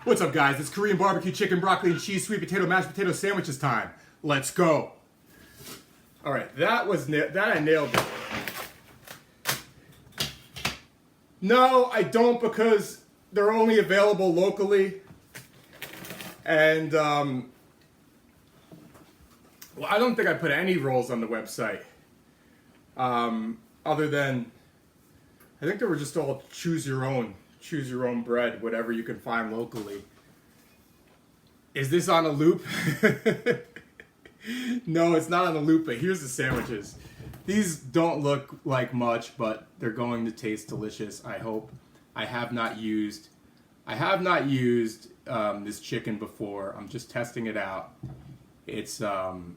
What's up, guys? It's Korean barbecue chicken, broccoli, and cheese, sweet potato, mashed potato sandwiches time. Let's go. All right, that I nailed it. No, I don't, because they're only available locally. And, well, I don't think I put any rolls on the website. Other than, I think they were just all choose your own bread, whatever you can find locally. Is this on a loop? No, it's not on a loop, but here's the sandwiches. These don't look like much, but they're going to taste delicious, I hope. I have not used this chicken before. I'm just testing it out. It's and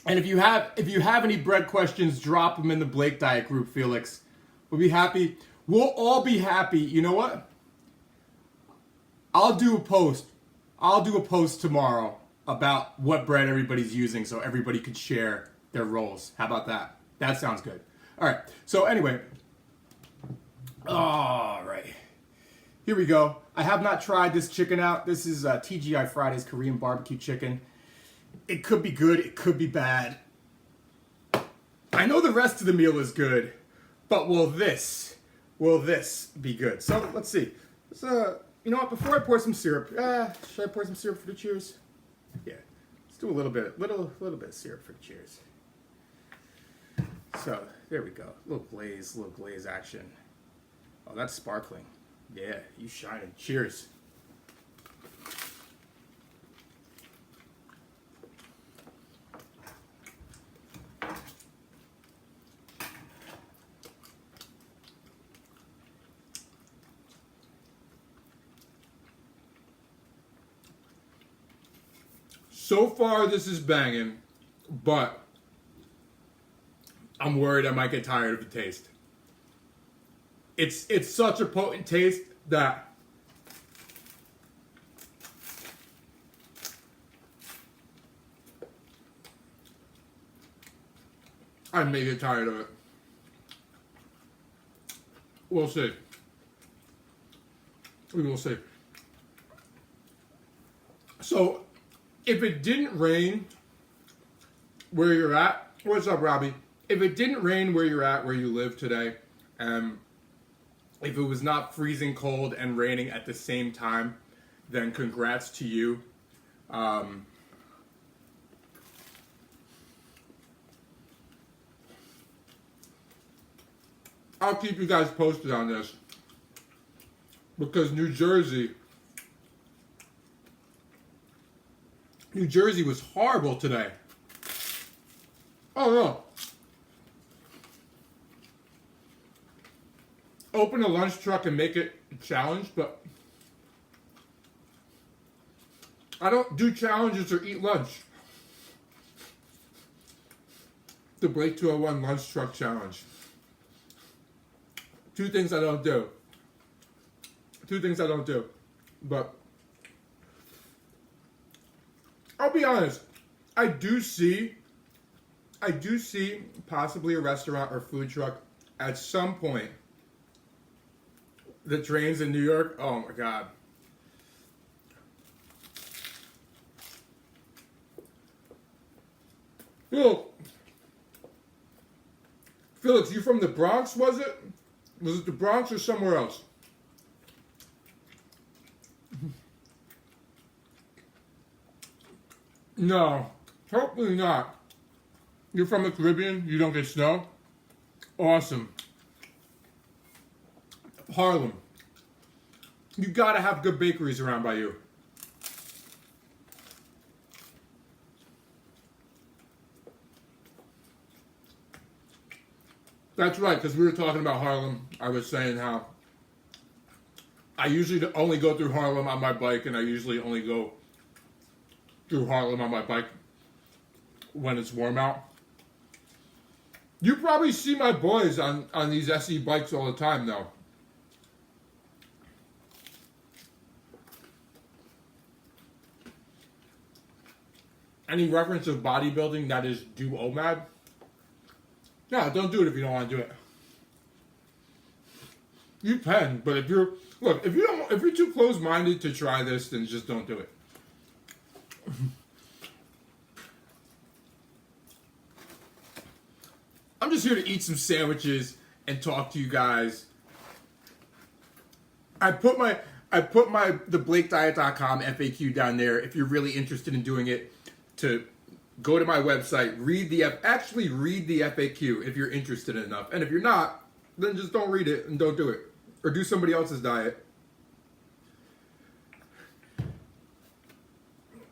if you have any bread questions, drop them in the Blake Diet group, Felix. We'll be happy. We'll all be happy. You know what? I'll do a post tomorrow about what bread everybody's using so everybody could share their rolls. How about that? That sounds good. All right. So anyway, all right. Here we go. I have not tried this chicken out. This is TGI Fridays Korean barbecue chicken. It could be good. It could be bad. I know the rest of the meal is good, but will this be good? So let's see. You know what? Before I pour some syrup, should I pour some syrup for the cheers? Yeah, let's do a little bit of syrup for the cheers. So there we go. Little glaze action. Oh, that's sparkling. Yeah, you shining. Cheers. So far, this is banging, but I'm worried I might get tired of the taste. It's such a potent taste that I may get tired of it. We'll see. We will see. So, if it didn't rain where you're at, what's up, Robbie? If it didn't rain where you're at, where you live today, if it was not freezing cold and raining at the same time, then congrats to you. I'll keep you guys posted on this, because New Jersey was horrible today. Oh no. Open a lunch truck and make it a challenge, but I don't do challenges or eat lunch. The Blake 201 lunch truck challenge. Two things I don't do. But I'll be honest, I do see possibly a restaurant or food truck at some point that trains in New York. Oh my God. Felix, you from the Bronx, was it? Was it the Bronx or somewhere else? No, hopefully not. You're from the Caribbean? You don't get snow? Awesome. Harlem. You gotta have good bakeries around by you. That's right, because we were talking about Harlem. I was saying how I usually only go through Harlem on my bike, and I usually only go through Harlem on my bike when it's warm out. You probably see my boys on these SE bikes all the time, though. Any reference of bodybuilding that is do OMAD? No, don't do it if you don't want to do it. You can, but if you're if you're too close-minded to try this, then just don't do it. I'm just here to eat some sandwiches and talk to you guys. I put my the BlakeDiet.com FAQ down there if you're really interested in doing it. To go to my website, read the FAQ if you're interested enough, and if you're not, then just don't read it and don't do it, or do somebody else's diet.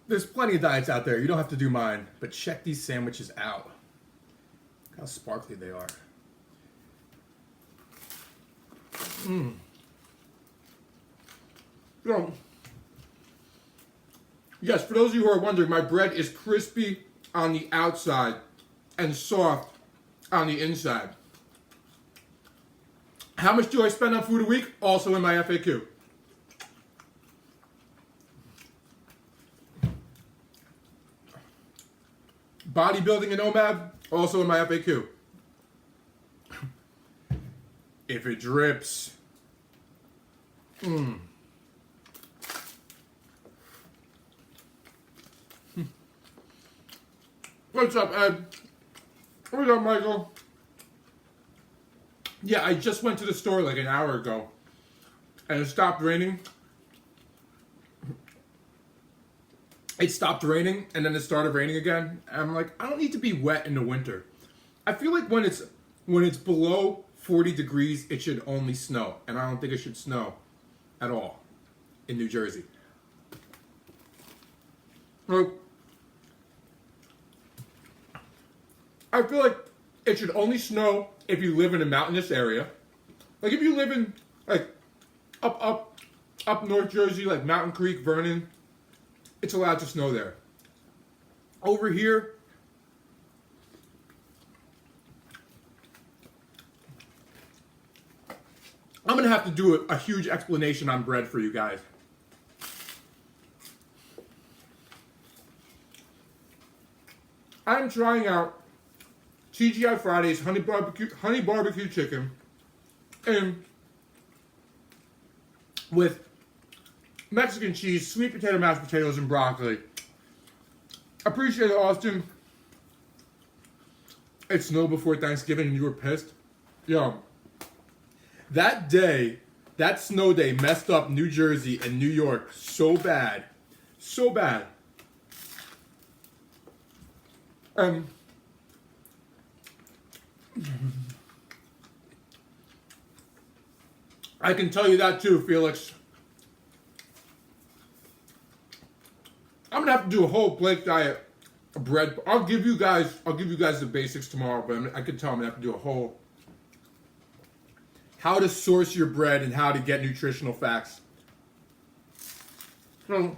There's plenty of diets out there. You don't have to do mine, but check these sandwiches out. Look how sparkly they are. So, yes, for those of you who are wondering, my bread is crispy on the outside and soft on the inside. How much do I spend on food a week? Also in my FAQ. Bodybuilding and OMAD, also in my FAQ. If it drips. What's up, Ed? What's up, Michael? Yeah, I just went to the store like an hour ago, and it stopped raining. It stopped raining, and then it started raining again. And I'm like, I don't need to be wet in the winter. I feel like when it's below 40 degrees, it should only snow, and I don't think it should snow at all in New Jersey. So, I feel like it should only snow if you live in a mountainous area. Like if you live in like up North Jersey, like Mountain Creek, Vernon, it's allowed to snow there. Over here, I'm gonna have to do a huge explanation on bread for you guys. I'm trying out TGI Fridays honey barbecue chicken, and with Mexican cheese, sweet potato, mashed potatoes, and broccoli. Appreciate it, Austin. It snowed before Thanksgiving and you were pissed. Yo, that day, that snow day messed up New Jersey and New York so bad. So bad. I can tell you that too, Felix. I'm gonna have to do a whole Blake diet bread. I'll give you guys the basics tomorrow, but I can tell I'm gonna have to do a whole how to source your bread and how to get nutritional facts. So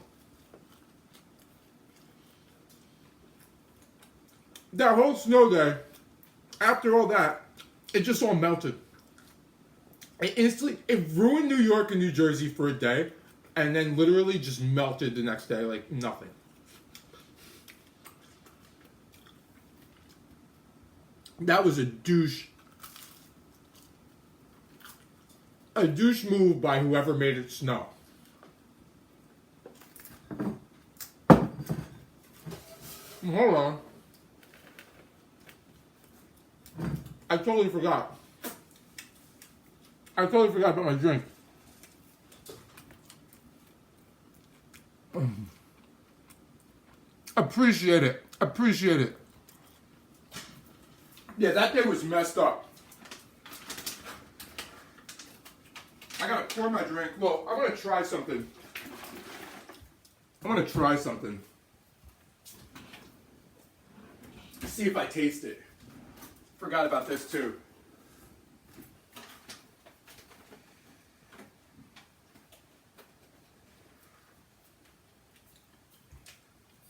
that whole snow day, after all that, it just all melted. It ruined New York and New Jersey for a day, and then literally just melted the next day like nothing. That was a douche move by whoever made it snow. Hold on. I totally forgot about my drink. Appreciate it. Yeah, that day was messed up. I gotta pour my drink. Well, I'm gonna try something. See if I taste it. Forgot about this too.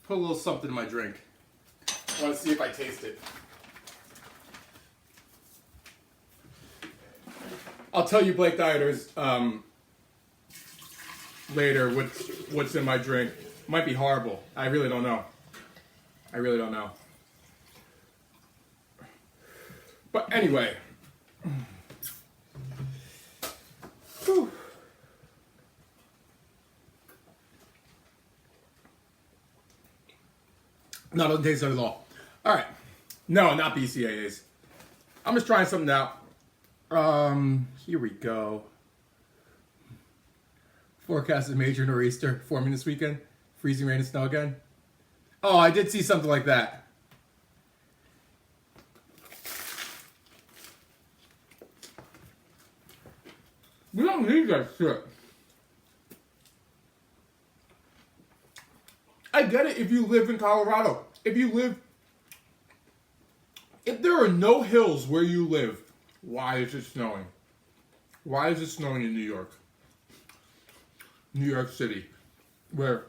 Put a little something in my drink. I want to see if I taste it. I'll tell you, Blake Dieters, later what's in my drink. Might be horrible. I really don't know. But anyway, Whew. No, it doesn't taste good at all. All right. No, not BCAAs. I'm just trying something out. Here we go. Forecast of major nor'easter forming this weekend. Freezing rain and snow again. Oh, I did see something like that. We don't need that shit. I get it if you live in Colorado. If there are no hills where you live, why is it snowing? Why is it snowing in New York? New York City, where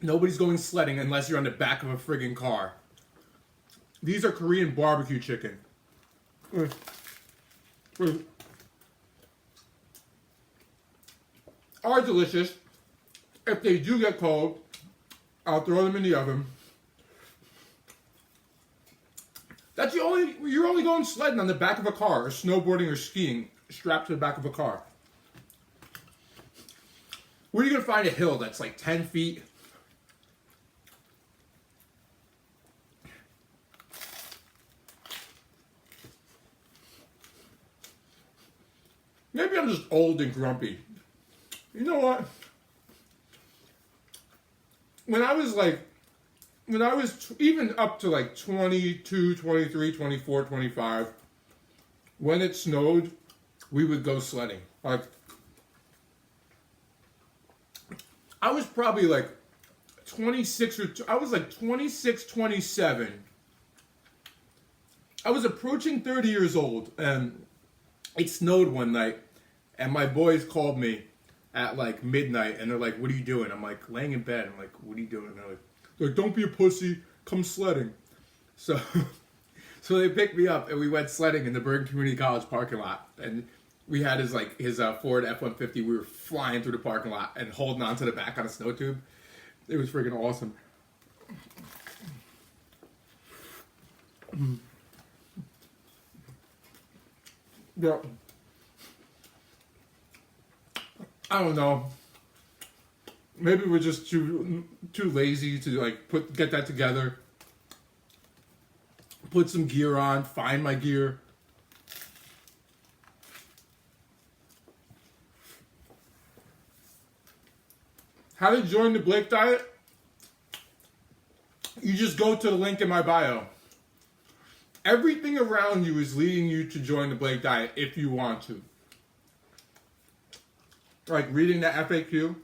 nobody's going sledding unless you're on the back of a friggin' car. These are Korean barbecue chicken. Are delicious. If they do get cold, I'll throw them in the oven. You're only going sledding on the back of a car, or snowboarding or skiing strapped to the back of a car. Where are you going to find a hill that's like 10 feet? Maybe I'm just old and grumpy. You know what? When I was even up to like 22, 23, 24, 25, when it snowed, we would go sledding. Like, I was probably like 26 I was like 26, 27. I was approaching 30 years old, and it snowed one night, and my boys called me at like midnight, and they're like, "What are you doing?" I'm like, laying in bed. I'm like, "What are you doing?" And they're like, "Don't be a pussy, come sledding." So they picked me up, and we went sledding in the Bergen Community College parking lot, and we had his Ford F-150. We were flying through the parking lot and holding on to the back on a snow tube. It was freaking awesome. Yeah. I don't know. Maybe we're just too lazy to like get that together. Put some gear on, find my gear. How to join the Blake Diet? You just go to the link in my bio. Everything around you is leading you to join the Blake Diet if you want to. Like reading the FAQ,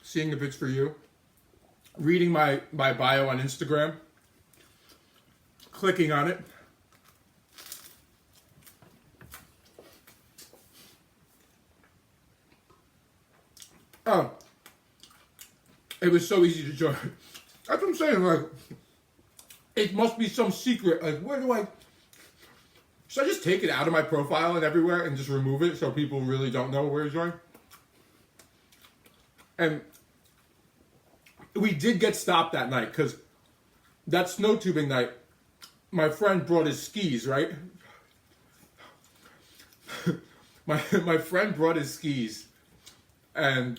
seeing if it's for you, reading my bio on Instagram, clicking on it. Oh, it was so easy to join. That's what I'm saying. Like, it must be some secret. Like, should I just take it out of my profile and everywhere and just remove it so people really don't know where to join? And we did get stopped that night because that snow tubing night, my friend brought his skis, right? my friend brought his skis, and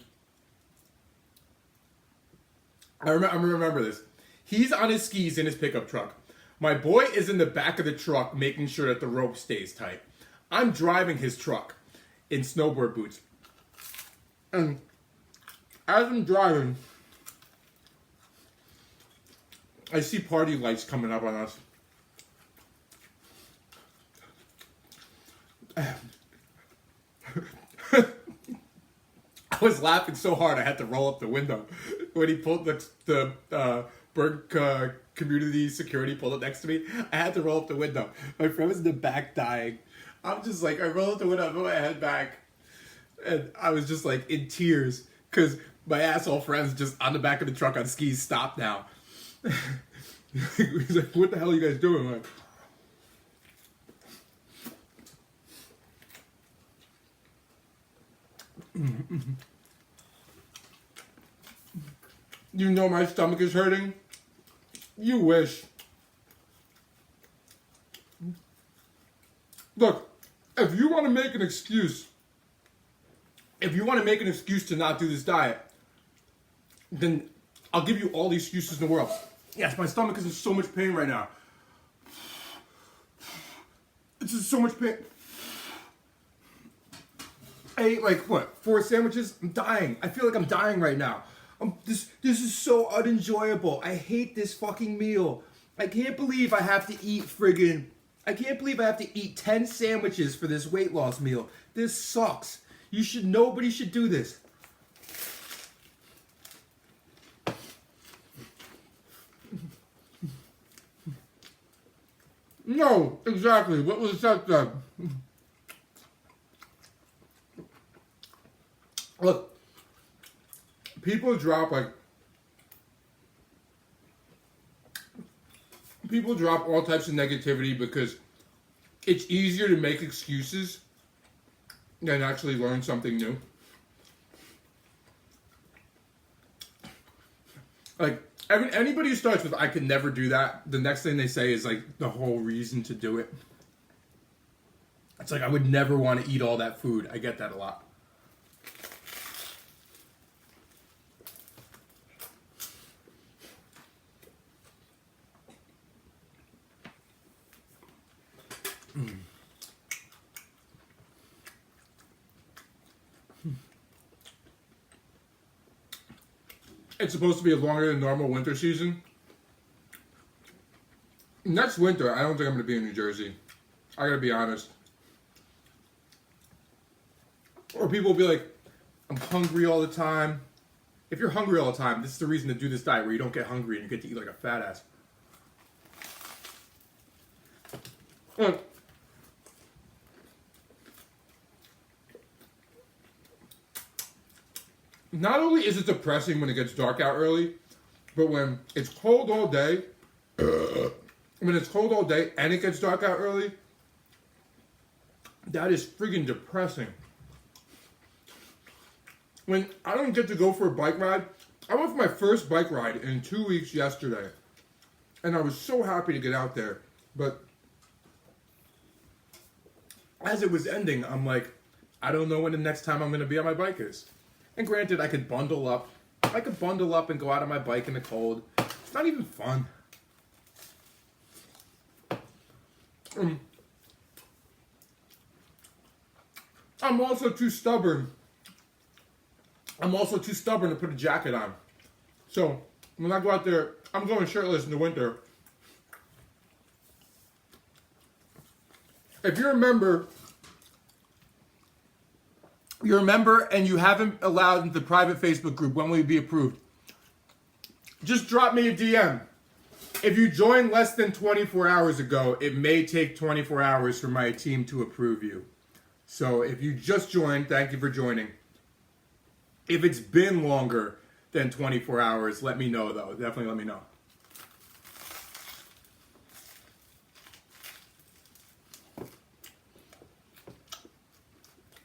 I remember this. He's on his skis in his pickup truck. My boy is in the back of the truck making sure that the rope stays tight. I'm driving his truck in snowboard boots. And as I'm driving, I see party lights coming up on us. I was laughing so hard I had to roll up the window. When he pulled the Berg community security pulled up next to me, I had to roll up the window. My friend was in the back dying. I'm just like, I roll up the window, I put my head back, and I was just like in tears because my asshole friend's just on the back of the truck on skis. Stop now. He's like, what the hell are you guys doing? I'm like, you know my stomach is hurting? You wish. Look, if you want to make an excuse if you want to make an excuse to not do this diet, then I'll give you all the excuses in the world. Yes, my stomach is in so much pain right now. It's in so much pain. I ate like, what, 4 sandwiches? I'm dying. I feel like I'm dying right now. This is so unenjoyable. I hate this fucking meal. I can't believe I have to eat I can't believe I have to eat 10 sandwiches for this weight loss meal. This sucks. Nobody should do this. No, exactly. What was that then? Look, people drop all types of negativity because it's easier to make excuses than actually learn something new. Like, anybody who starts with "I could never do that," the next thing they say is like the whole reason to do it. It's like, I would never want to eat all that food. I get that a lot. It's supposed to be a longer than normal winter season. Next winter, I don't think I'm going to be in New Jersey. I gotta be honest. Or people will be like, I'm hungry all the time. If you're hungry all the time, this is the reason to do this diet, where you don't get hungry and you get to eat like a fat ass. Look. Not only is it depressing when it gets dark out early, but when it's cold all day, and it gets dark out early, that is friggin' depressing. When I don't get to go for a bike ride, I went for my first bike ride in 2 weeks yesterday, and I was so happy to get out there, but as it was ending, I'm like, I don't know when the next time I'm going to be on my bike is. And granted, I could bundle up. I could bundle up and go out on my bike in the cold. It's not even fun. I'm also too stubborn. To put a jacket on. So when I go out there, I'm going shirtless in the winter. If you're a member and you haven't allowed the private Facebook group, when will you be approved? Just drop me a DM. If you joined less than 24 hours ago, it may take 24 hours for my team to approve you. So if you just joined, thank you for joining. If it's been longer than 24 hours, let me know though. Definitely let me know.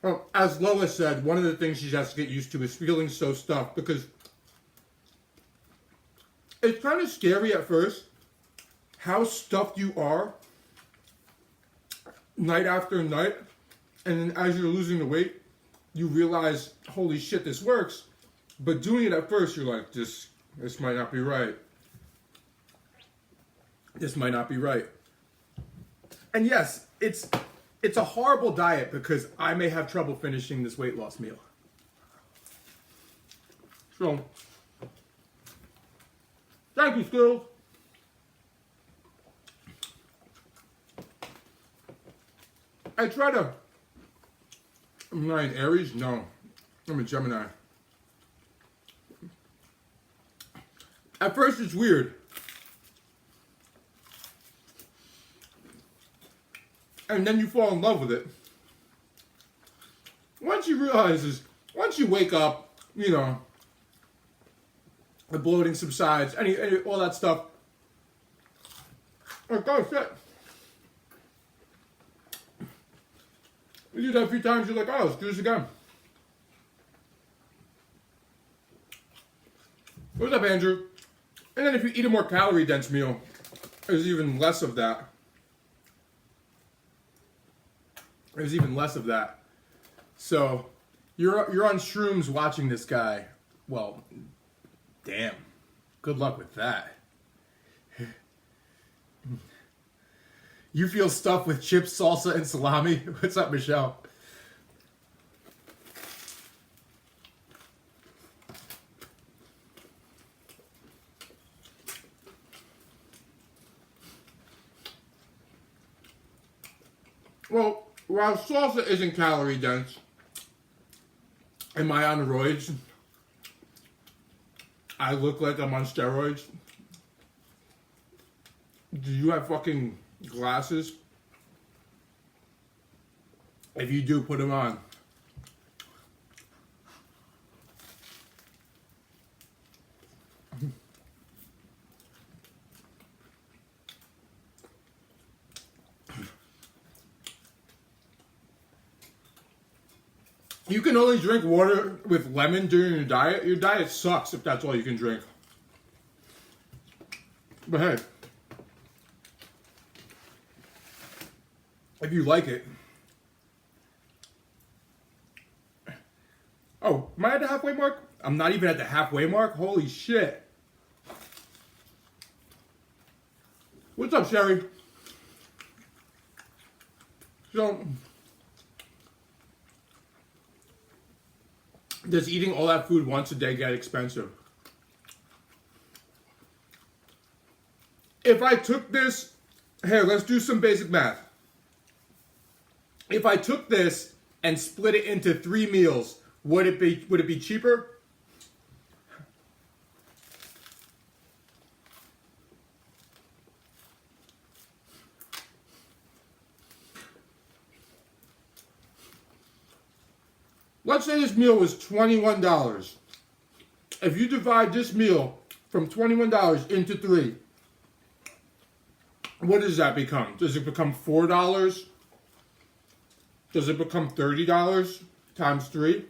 Oh, as Lois said, one of the things she has to get used to is feeling so stuffed, because it's kind of scary at first how stuffed you are night after night, and then as you're losing the weight, you realize, holy shit, this works. But doing it at first, you're like, this might not be right. This might not be right. And yes, it's a horrible diet because I may have trouble finishing this weight loss meal. So, thank you, Skills. I try to... I'm not an Aries? No. I'm a Gemini. At first it's weird. And then you fall in love with it. Once you wake up, you know, the bloating subsides, all that stuff. Like, oh shit. You do that a few times, you're like, oh, let's do this again. What's up, Andrew? And then if you eat a more calorie-dense meal, there's even less of that. So, You're on shrooms watching this guy. Well, damn. Good luck with that. You feel stuffed with chips, salsa, and salami? What's up, Michelle? Well, while salsa isn't calorie dense, am I on roids? I look like I'm on steroids. Do you have fucking glasses? If you do, put them on. You can only drink water with lemon during your diet. Your diet sucks if that's all you can drink. But hey, if you like it. Oh, am I at the halfway mark? I'm not even at the halfway mark? Holy shit. What's up, Sherry? So, does eating all that food once a day get expensive? If I took this, here, let's do some basic math. If I took this and split it into 3 meals, would it be cheaper? Let's say this meal was $21. If you divide this meal from $21 into 3, what does that become? Does it become $4? Does it become $30 times 3?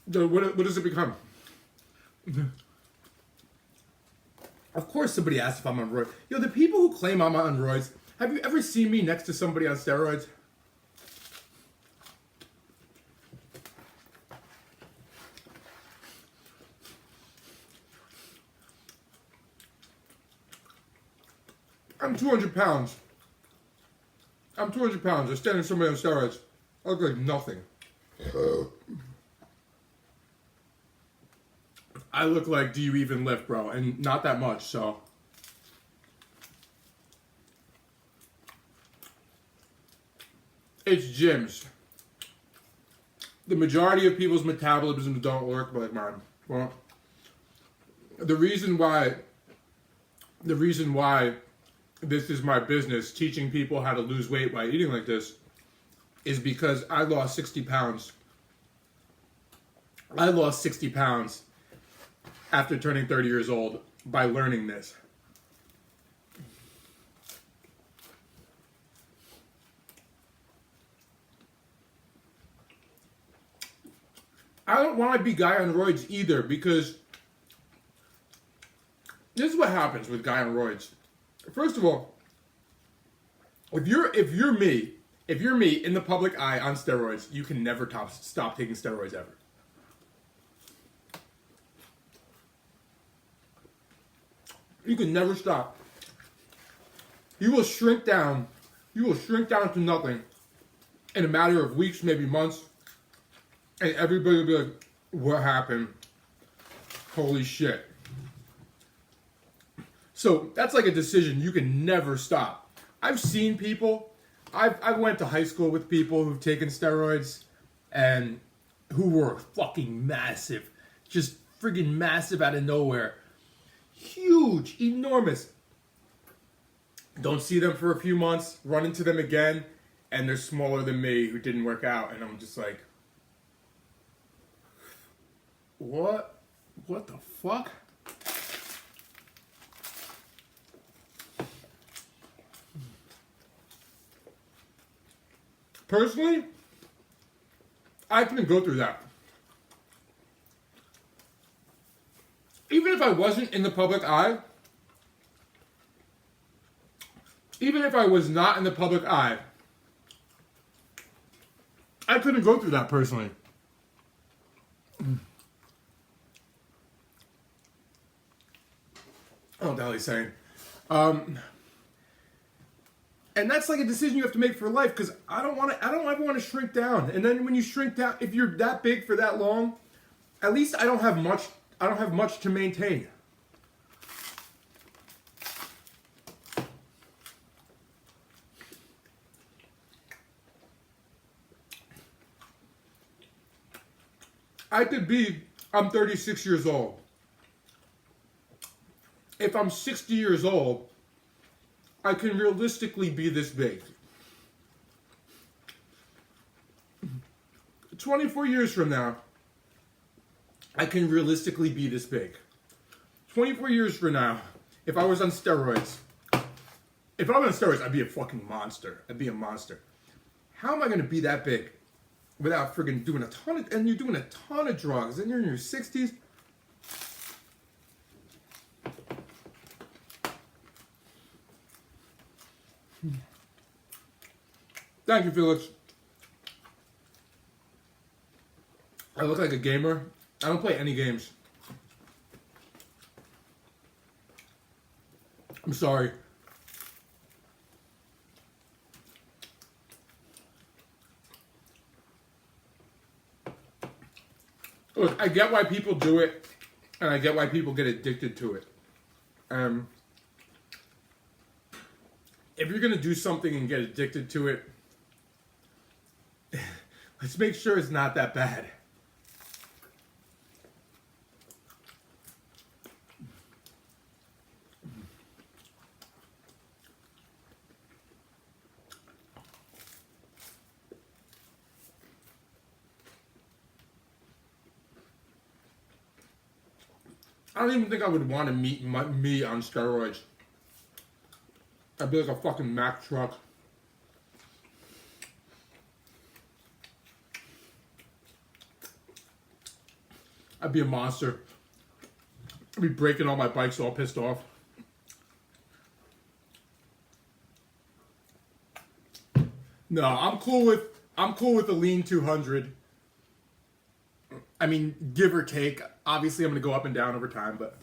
What does it become? Of course somebody asked if I'm on roids. Yo, the people who claim I'm on roids, have you ever seen me next to somebody on steroids? I'm 200 pounds. I'm 200 pounds. I stand with somebody on steroids. I look like nothing. I look like, do you even lift, bro? And not that much, so. It's gyms. The majority of people's metabolisms don't work like mine. Well, the reason why this is my business, teaching people how to lose weight by eating like this, is because I lost 60 pounds. I lost 60 pounds after turning 30 years old by learning this. I don't want to be guy on roids either, because this is what happens with guy on roids. First of all, if you're me in the public eye on steroids, you can never stop taking steroids ever. You can never stop. You will shrink down. You will shrink down to nothing in a matter of weeks, maybe months. And everybody will be like, what happened? Holy shit. So that's like a decision you can never stop. I've seen people, I went to high school with people who've taken steroids and who were fucking massive. Just friggin' massive out of nowhere. Huge, enormous. Don't see them for a few months, run into them again, and they're smaller than me who didn't work out. And I'm just like, what? What the fuck? Personally, I couldn't go through that. Even if I wasn't in the public eye, even if I was not in the public eye, I couldn't go through that personally. I don't know what the hell he's saying. And that's like a decision you have to make for life, because I don't ever want to shrink down. And then when you shrink down, if you're that big for that long, at least I don't have much to maintain. I'm 36 years old. If I'm 60 years old, I can realistically be this big. 24 years from now, I can realistically be this big. 24 years from now, if I was on steroids, I'd be a fucking monster. I'd be a monster. How am I going to be that big without friggin' doing and you're doing a ton of drugs, and you're in your 60s? Thank you, Felix. I look like a gamer. I don't play any games. I'm sorry. Look, I get why people do it, and I get why people get addicted to it. If you're gonna do something and get addicted to it, let's make sure it's not that bad. I don't even think I would want to meet me on steroids. I'd be like a fucking Mack truck. I'd be a monster. I'd be breaking all my bikes all pissed off. No, I'm cool with a lean 200. I mean, give or take. Obviously, I'm going to go up and down over time, but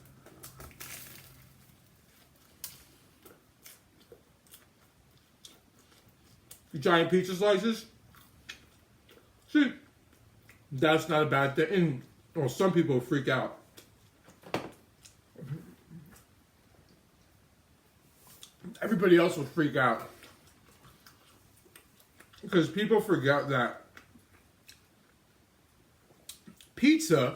giant pizza slices. See, that's not a bad thing. And, well, some people freak out. Everybody else will freak out. Because people forget that pizza,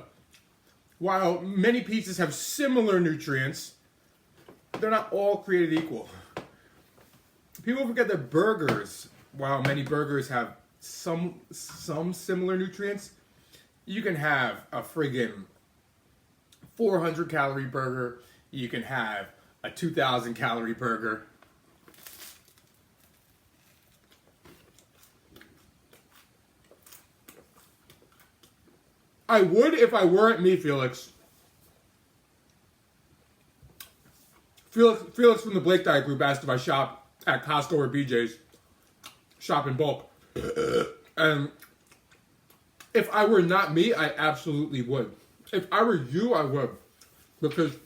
while many pizzas have similar nutrients, they're not all created equal. People forget that burgers, while many burgers have some similar nutrients, you can have a friggin' 400 calorie burger, you can have a 2,000 calorie burger. I would if I weren't me, Felix. Felix from the Blake Diet Group asked if I shop at Costco or BJ's. Shop in bulk. And if I were not me, I absolutely would. If I were you, I would. Because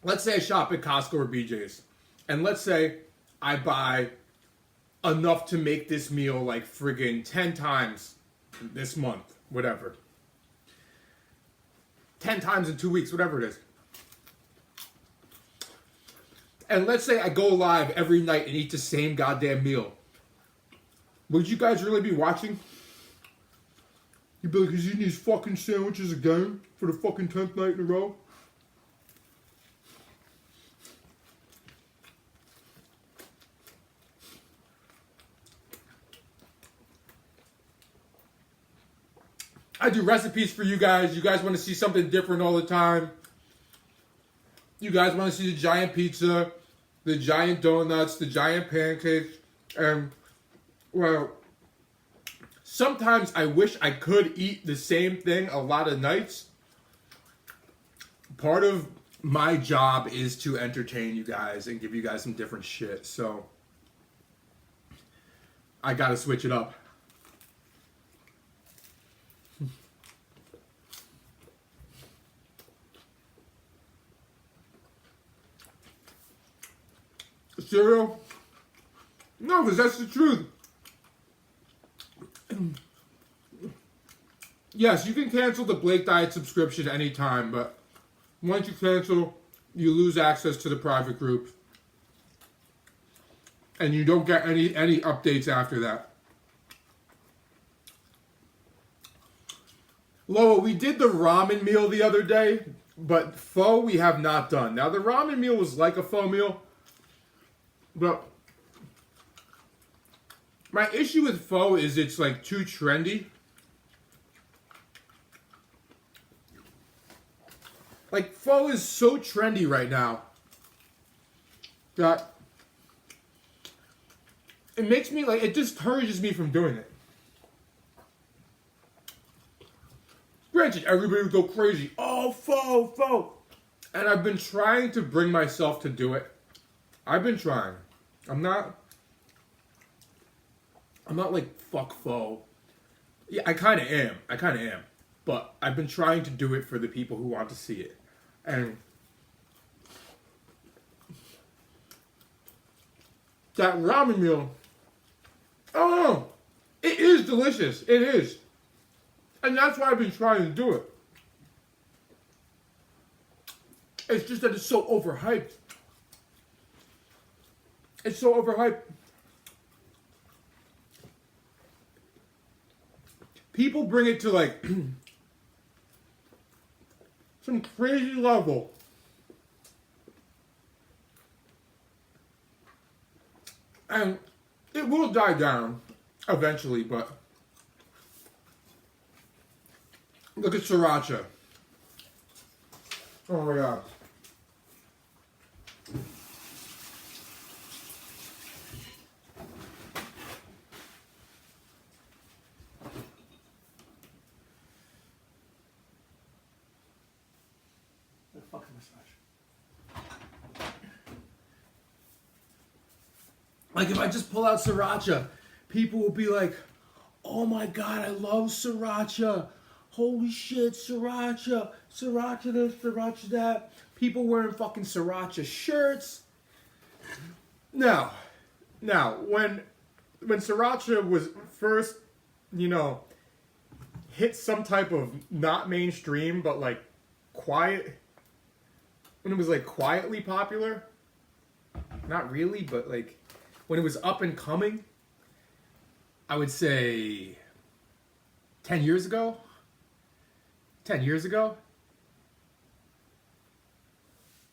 let's say I shop at Costco or BJ's. And let's say I buy enough to make this meal like friggin' 10 times this month, whatever. 10 times in 2 weeks, whatever it is. And let's say I go live every night and eat the same goddamn meal. Would you guys really be watching? You'd be like, he's eating these fucking sandwiches again for the fucking 10th night in a row? I do recipes for you guys. You guys want to see something different all the time. You guys want to see the giant pizza, the giant donuts, the giant pancakes. And, well, sometimes I wish I could eat the same thing a lot of nights. Part of my job is to entertain you guys and give you guys some different shit. So, I gotta switch it up. Cereal? No, because that's the truth. Yes, you can cancel the Blake Diet subscription anytime, but once you cancel, you lose access to the private group. And you don't get any updates after that. Loa, we did the ramen meal the other day, but pho we have not done. Now, the ramen meal was like a pho meal, but my issue with pho is it's like too trendy. Like, pho is so trendy right now that it makes me like, it discourages me from doing it. Granted, everybody would go crazy. Oh, pho. And I've been trying to bring myself to do it. I've been trying. I'm not like, fuck pho. Yeah, I kind of am. But I've been trying to do it for the people who want to see it. And that ramen meal, oh, it is delicious. It is. And that's why I've been trying to do it. It's just that it's so overhyped. It's so overhyped. People bring it to like some crazy level. And it will die down eventually, but look at Sriracha. Oh my God. Like, if I just pull out Sriracha, people will be like, oh my God, I love Sriracha. Holy shit, Sriracha. Sriracha this, Sriracha that. People wearing fucking Sriracha shirts. Now, when Sriracha was first, hit some type of not mainstream, but like quiet, when it was like quietly popular, not really, but like when it was up and coming, I would say 10 years ago. 10 years ago.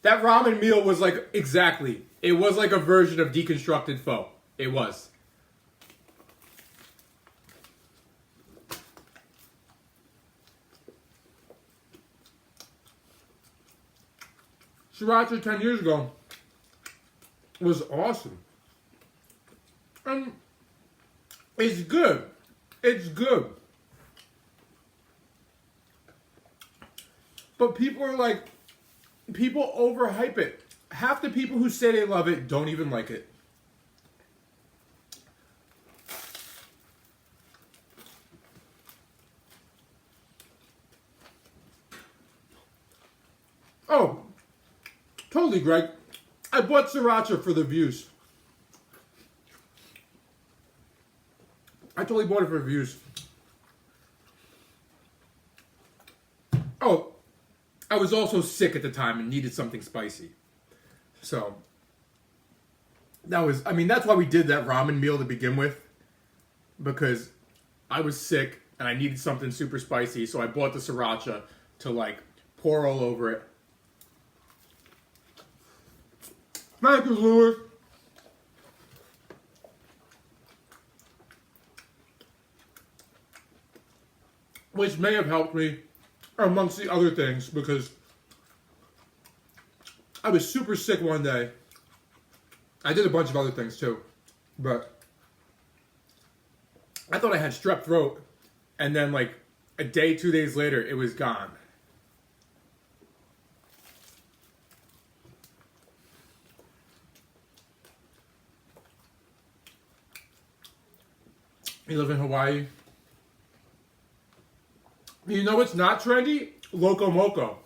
That ramen meal was like, exactly. It was like a version of deconstructed pho. It was. Sriracha 10 years ago was awesome. And it's good. It's good. But people are like, people overhype it. Half the people who say they love it don't even like it. Oh, totally, Greg. I bought Sriracha for the views. I totally bought it for views. Oh, I was also sick at the time and needed something spicy. So, that's why we did that ramen meal to begin with. Because I was sick and I needed something super spicy, so I bought the Sriracha to like pour all over it. Thank you, Louis. Which may have helped me amongst the other things, because I was super sick one day. I did a bunch of other things too, but I thought I had strep throat, and then like a day, 2 days later, it was gone. You live in Hawaii. You know what's not trendy? Loco Moco.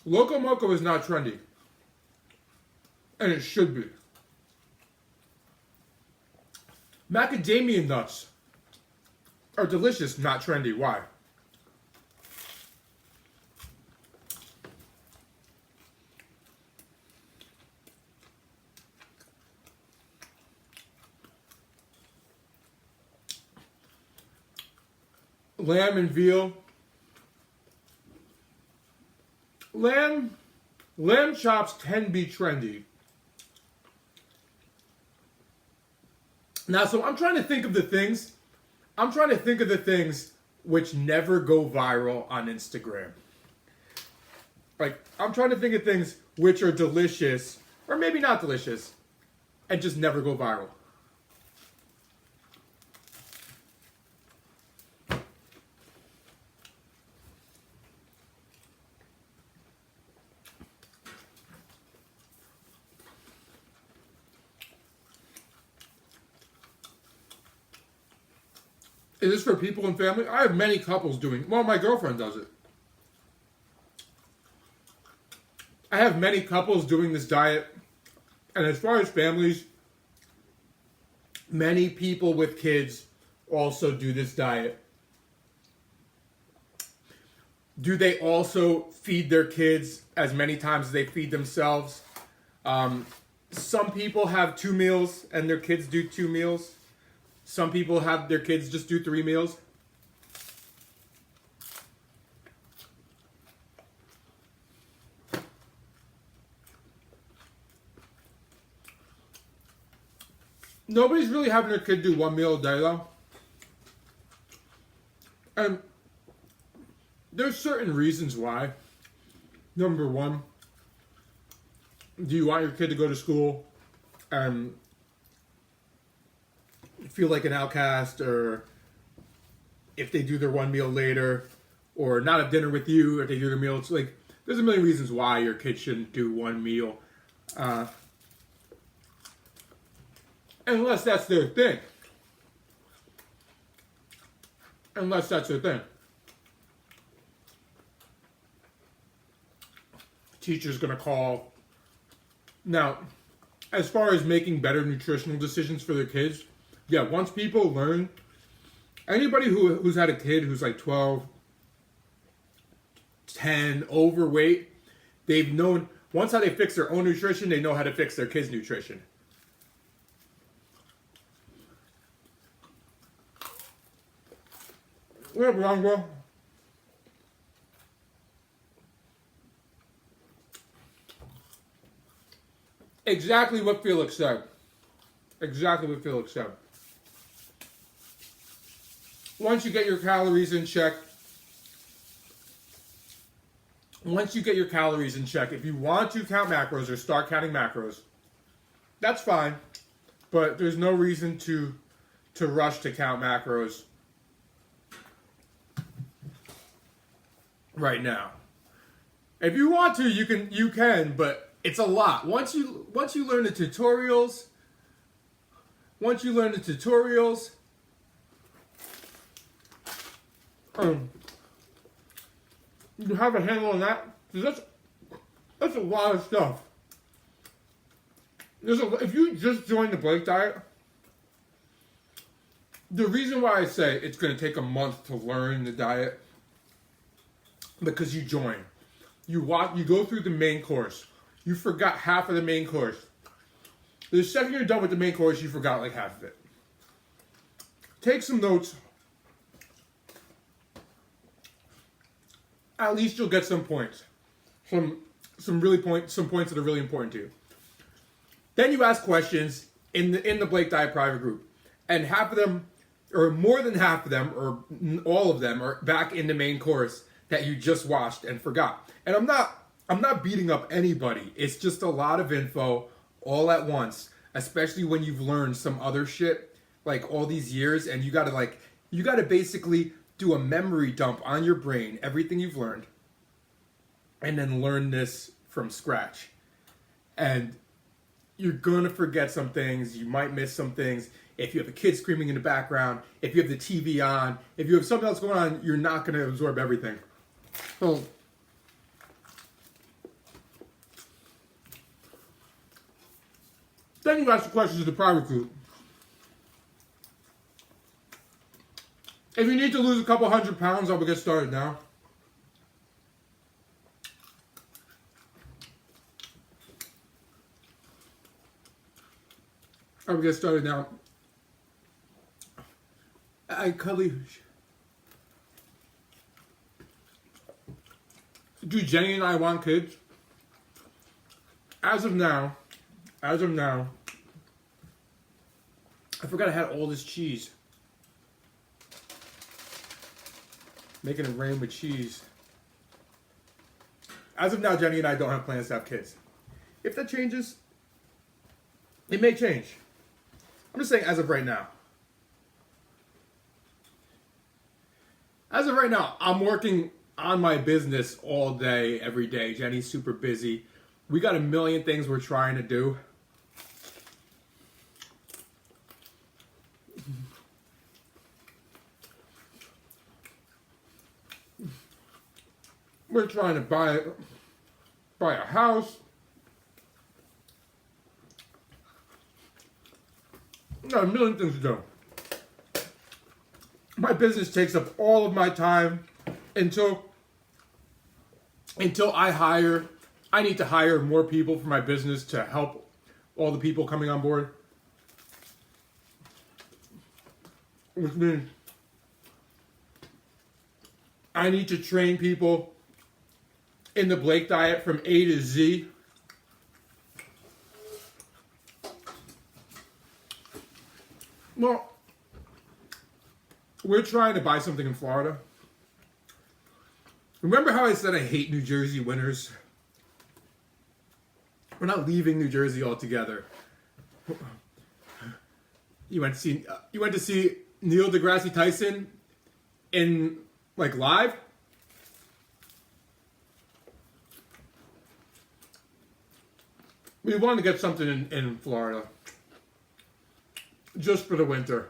Loco Moco is not trendy. And it should be. Macadamia nuts are delicious, not trendy. Why? Lamb and veal. Lamb chops can be trendy. Now, so I'm trying to think of the things which never go viral on Instagram. Like, I'm trying to think of things which are delicious, or maybe not delicious, and just never go viral. Is this for people and family? I have many couples doing, well, my girlfriend does it. I have many couples doing this diet. And as far as families, many people with kids also do this diet. Do they also feed their kids as many times as they feed themselves? Some people have 2 meals and their kids do 2 meals. Some people have their kids just do 3 meals. Nobody's really having their kid do 1 meal a day though. And there's certain reasons why. Number one, do you want your kid to go to school and feel like an outcast, or if they do their 1 meal later, or not have dinner with you if they do their meal? It's like, there's a million reasons why your kid shouldn't do 1 meal. Unless that's their thing. Unless that's their thing. Teacher's gonna call. Now, as far as making better nutritional decisions for their kids, yeah, once people learn, anybody who's had a kid who's like 12, 10, overweight, they've known, once how they fix their own nutrition, they know how to fix their kids' nutrition. Yeah, Blanco. Exactly what Felix said. Exactly what Felix said. Once you get your calories in check, if you want to count macros or start counting macros, that's fine. But there's no reason to rush to count macros right now. If you want to, you can, but it's a lot. Once you learn the tutorials, you have a handle on that. That's a lot of stuff. If you just join the Blake diet, the reason why I say it's going to take a month to learn the diet, because you join, you go through the main course, you forgot half of the main course. The second you're done with the main course, you forgot like half of it. Take some notes. At least you'll get some points. Some points that are really important to you. Then you ask questions in the Blake Diet private group. And half of them, or more than half of them, or all of them, are back in the main course that you just watched and forgot. And I'm not beating up anybody. It's just a lot of info all at once, especially when you've learned some other shit like all these years, and you gotta basically do a memory dump on your brain, everything you've learned, and then learn this from scratch. And you're gonna forget some things. You might miss some things. If you have a kid screaming in the background, if you have the TV on, if you have something else going on, you're not gonna absorb everything. So, then you ask the questions in the private group. If you need to lose a couple 100 pounds, I will get started now. I will get started now. Do Jenny and I want kids? As of now, I forgot I had all this cheese. Making it rain with cheese. As of now, Jenny and I don't have plans to have kids. If that changes, it may change. I'm just saying as of right now. As of right now, I'm working on my business all day, every day. Jenny's super busy. We got a million things we're trying to do. We're trying to buy a house. Got a million things to do. My business takes up all of my time until I need to hire more people for my business to help all the people coming on board. Which means I need to train people in the Blake diet from A to Z. Well, we're trying to buy something in Florida. Remember how I said I hate New Jersey winters? We're not leaving New Jersey altogether. You went to see Neil deGrasse Tyson in live? We wanted to get something in Florida. Just for the winter.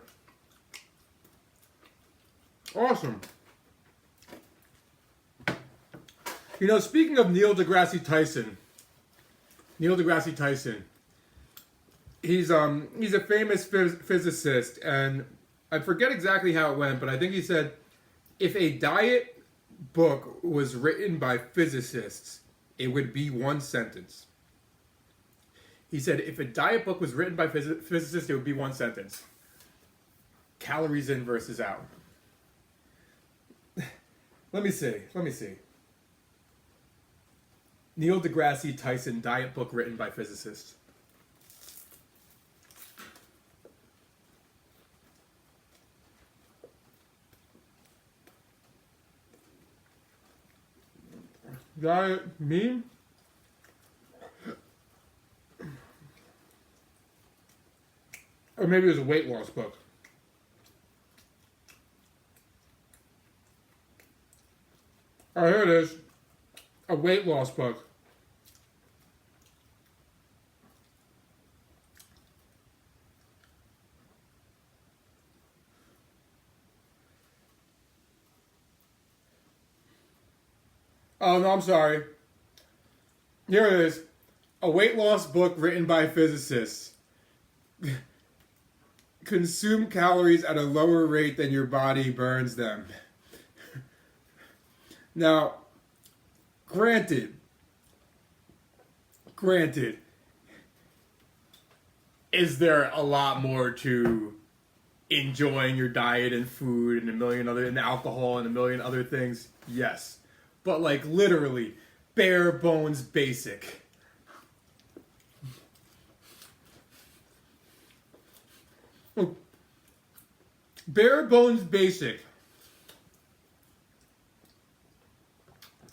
Awesome. You know, speaking of Neil deGrasse Tyson, he's a famous physicist, and I forget exactly how it went, but I think he said if a diet book was written by physicists, it would be one sentence. He said if a diet book was written by physicists, it would be one sentence. Calories in versus out. Let me see. Neil deGrasse Tyson diet book written by physicists. Diet meme? Or maybe it was a weight loss book. Oh, here it is. A weight loss book. Oh, no, I'm sorry. Here it is. A weight loss book written by physicists. Consume calories at a lower rate than your body burns them. Now, granted, is there a lot more to enjoying your diet and food and alcohol and a million other things? Yes. But literally, bare bones basic. Bare bones basic.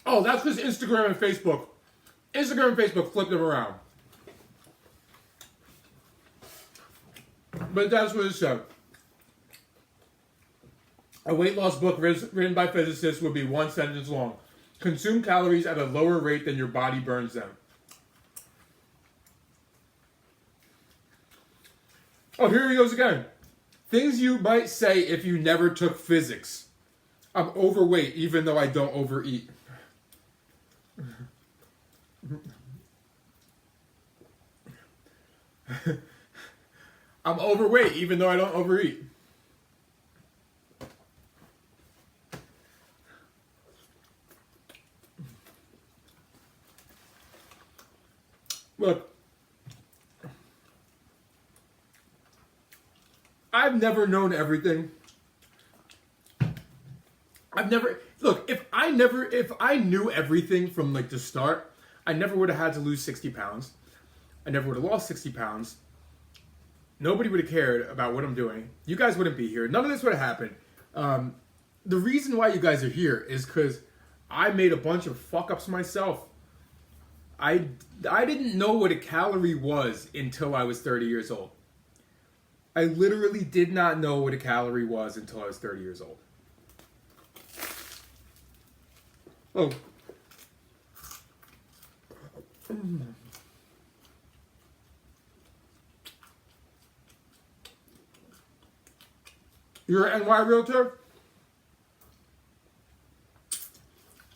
Oh, that's because Instagram and Facebook flipped them around. But that's what it said. A weight loss book written by physicists would be one sentence long. Consume calories at a lower rate than your body burns them. Oh, here he goes again. Things you might say if you never took physics. I'm overweight even though I don't overeat. I'm overweight even though I don't overeat. Look, I've never known everything. If I knew everything from like the start, I never would have had to lose 60 pounds. I never would have lost 60 pounds. Nobody would have cared about what I'm doing. You guys wouldn't be here. None of this would have happened. The reason why you guys are here is because I made a bunch of fuck ups myself. I didn't know what a calorie was until I was 30 years old. I literally did not know what a calorie was until I was 30 years old. Oh. You're an NY realtor?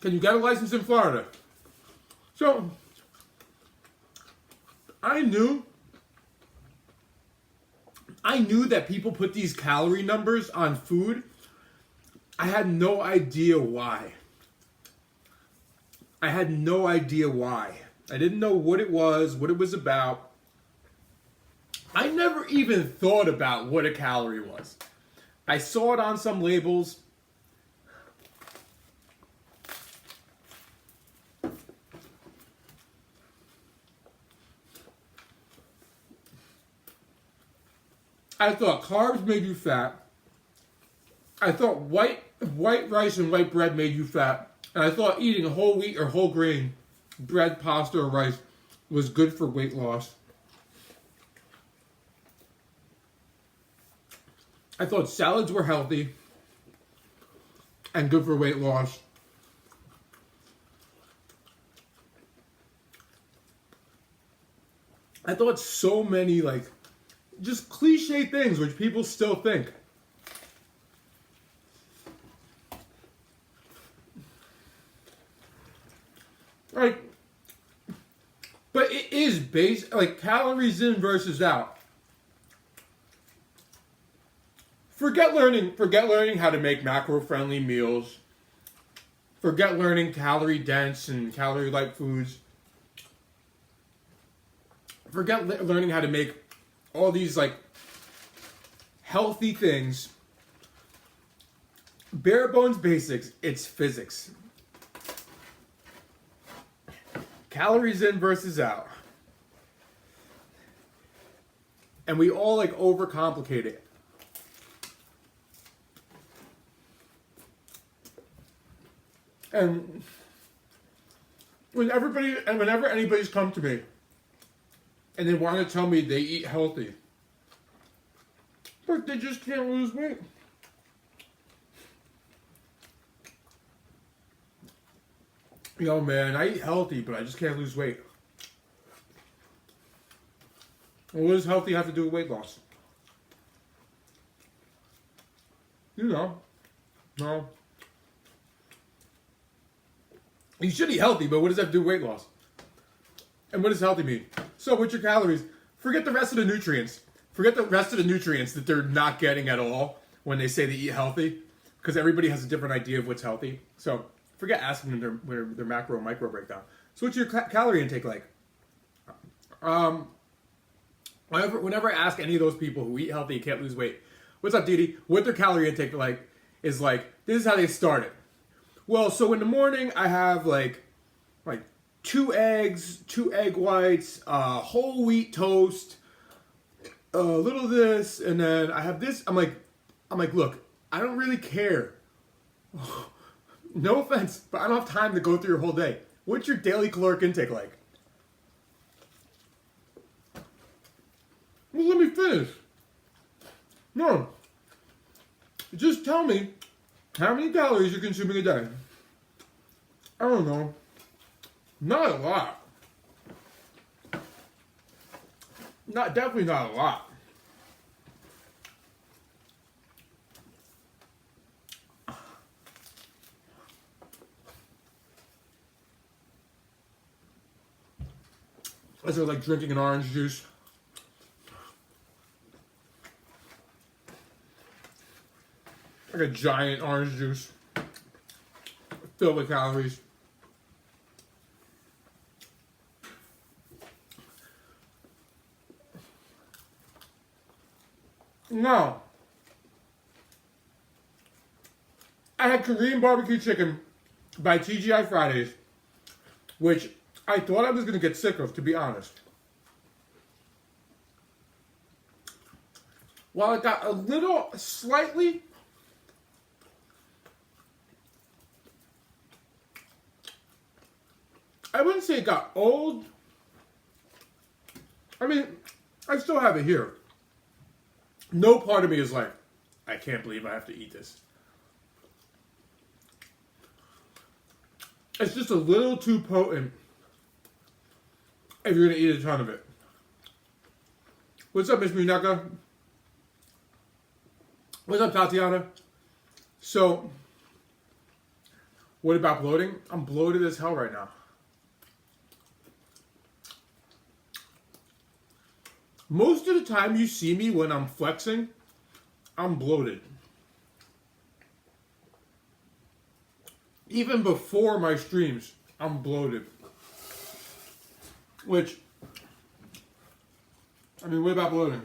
Can you get a license in Florida? So, I knew that people put these calorie numbers on food. I had no idea why. I didn't know what it was about. I never even thought about what a calorie was. I saw it on some labels. I thought carbs made you fat. I thought white rice and white bread made you fat. And I thought eating whole wheat or whole grain bread, pasta, or rice was good for weight loss. I thought salads were healthy and good for weight loss. I thought so many just cliche things which people still think. But it is based, calories in versus out. Forget learning how to make macro-friendly meals. Forget learning calorie-dense and calorie-light foods. Forget learning how to make all these, healthy things. Bare bones basics, it's physics. Calories in versus out. And we all, overcomplicate it. And whenever anybody's come to me and they want to tell me they eat healthy, but they just can't lose weight. Yo, man, I eat healthy, but I just can't lose weight. Well, what does healthy have to do with weight loss? No. You should eat healthy, but what does that do with weight loss? And what does healthy mean? So with your calories, forget the rest of the nutrients. Forget the rest of the nutrients that they're not getting at all when they say they eat healthy, because everybody has a different idea of what's healthy. So forget asking them their macro and micro breakdown. So what's your calorie intake like? Whenever I ask any of those people who eat healthy and can't lose weight, what's up, Didi? What their calorie intake is this is how they start it. Well, so in the morning I have like 2 eggs, 2 egg whites, whole wheat toast, a little of this, and then I have this. I'm like, look, I don't really care. No offense, but I don't have time to go through your whole day. What's your daily caloric intake like? Well, let me finish. No. Just tell me how many calories you're consuming a day. I don't know. Not a lot. Definitely not a lot. As they're like drinking an orange juice. Like a giant orange juice filled with calories. No. I had Korean barbecue chicken by TGI Fridays, which I thought I was going to get sick of, to be honest. While it got a little, slightly, I wouldn't say it got old. I mean, I still have it here. No part of me is like, I can't believe I have to eat this. It's just a little too potent if you're going to eat a ton of it. What's up, Miss Muneka? What's up, Tatiana? So, what about bloating? I'm bloated as hell right now. Most of the time you see me when I'm flexing, I'm bloated. Even before my streams, I'm bloated. Which, I mean, what about bloating?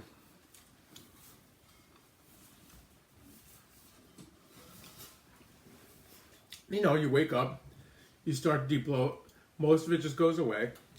You know, you wake up, you start to de-bloat, most of it just goes away.